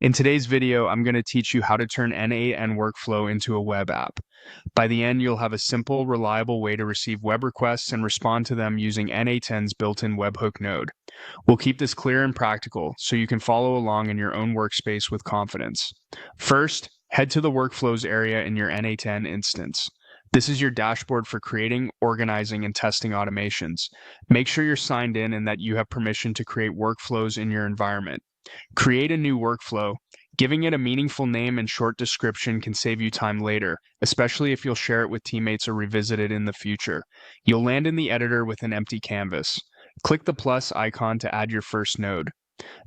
In today's video, I'm going to teach you how to turn N8N workflow into a web app. By the end, you'll have a simple, reliable way to receive web requests and respond to them using N8N's built-in webhook node. We'll keep this clear and practical so you can follow along in your own workspace with confidence. First, head to the Workflows area in your N8N instance. This is your dashboard for creating, organizing, and testing automations. Make sure you're signed in and that you have permission to create workflows in your environment. Create a new workflow. Giving it a meaningful name and short description can save you time later, especially if you'll share it with teammates or revisit it in the future. You'll land in the editor with an empty canvas. Click the plus icon to add your first node.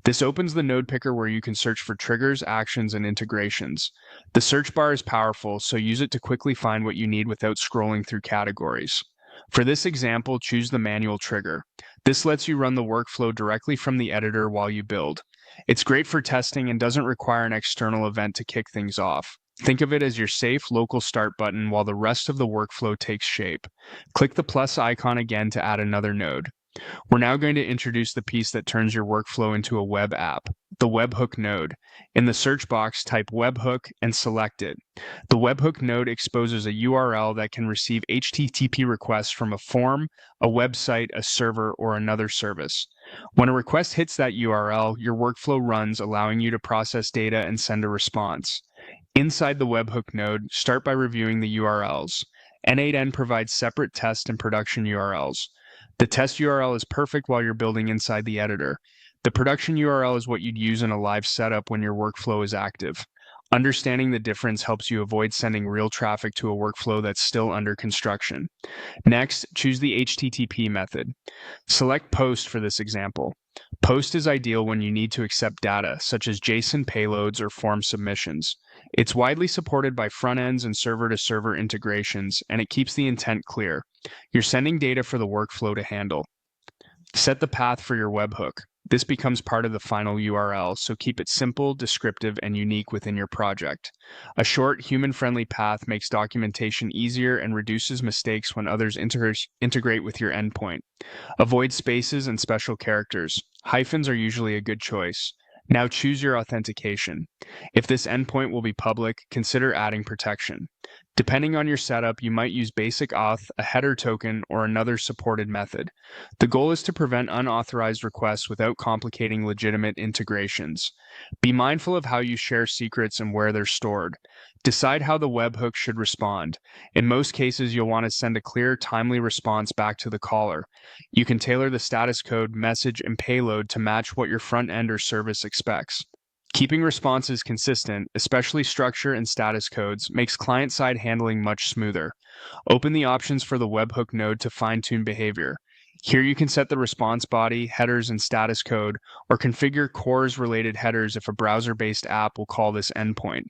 This opens the node picker where you can search for triggers, actions, and integrations. The search bar is powerful, so use it to quickly find what you need without scrolling through categories. For this example, choose the manual trigger. This lets you run the workflow directly from the editor while you build. It's great for testing and doesn't require an external event to kick things off. Think of it as your safe local start button while the rest of the workflow takes shape. Click the plus icon again to add another node. We're now going to introduce the piece that turns your workflow into a web app, the webhook node. In the search box, type webhook and select it. The webhook node exposes a URL that can receive HTTP requests from a form, a website, a server, or another service. When a request hits that URL, your workflow runs, allowing you to process data and send a response. Inside the webhook node, start by reviewing the URLs. N8N provides separate test and production URLs. The test URL is perfect while you're building inside the editor. The production URL is what you'd use in a live setup when your workflow is active. Understanding the difference helps you avoid sending real traffic to a workflow that's still under construction. Next, choose the HTTP method. Select POST for this example. POST is ideal when you need to accept data, such as JSON payloads or form submissions. It's widely supported by front ends and server-to-server integrations, and it keeps the intent clear. You're sending data for the workflow to handle. Set the path for your webhook. This becomes part of the final URL, so keep it simple, descriptive, and unique within your project. A short, human-friendly path makes documentation easier and reduces mistakes when others integrate with your endpoint. Avoid spaces and special characters. Hyphens are usually a good choice. Now choose your authentication. If this endpoint will be public, consider adding protection. Depending on your setup, you might use basic auth, a header token, or another supported method. The goal is to prevent unauthorized requests without complicating legitimate integrations. Be mindful of how you share secrets and where they're stored. Decide how the webhook should respond. In most cases, you'll want to send a clear, timely response back to the caller. You can tailor the status code, message, and payload to match what your front end or service expects. Keeping responses consistent, especially structure and status codes, makes client-side handling much smoother. Open the options for the webhook node to fine-tune behavior. Here you can set the response body, headers, and status code, or configure CORS-related headers if a browser-based app will call this endpoint.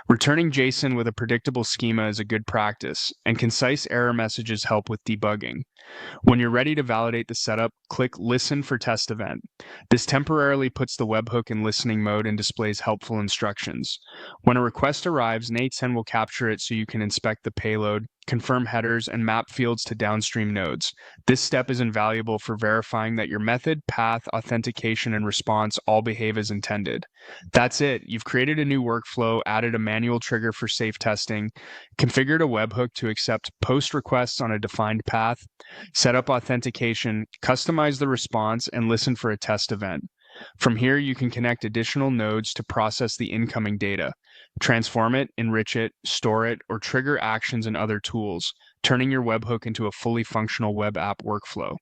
Returning JSON with a predictable schema is a good practice, and concise error messages help with debugging. When you're ready to validate the setup, click Listen for Test Event. This temporarily puts the webhook in listening mode and displays helpful instructions. When a request arrives, N8N will capture it so you can inspect the payload, confirm headers, and map fields to downstream nodes. This step is invaluable for verifying that your method, path, authentication, and response all behave as intended. That's it. You've created a new workflow, added a manual trigger for safe testing, configured a webhook to accept post requests on a defined path, set up authentication, customize the response, and listen for a test event. From here, you can connect additional nodes to process the incoming data, transform it, enrich it, store it, or trigger actions and other tools, turning your webhook into a fully functional web app workflow.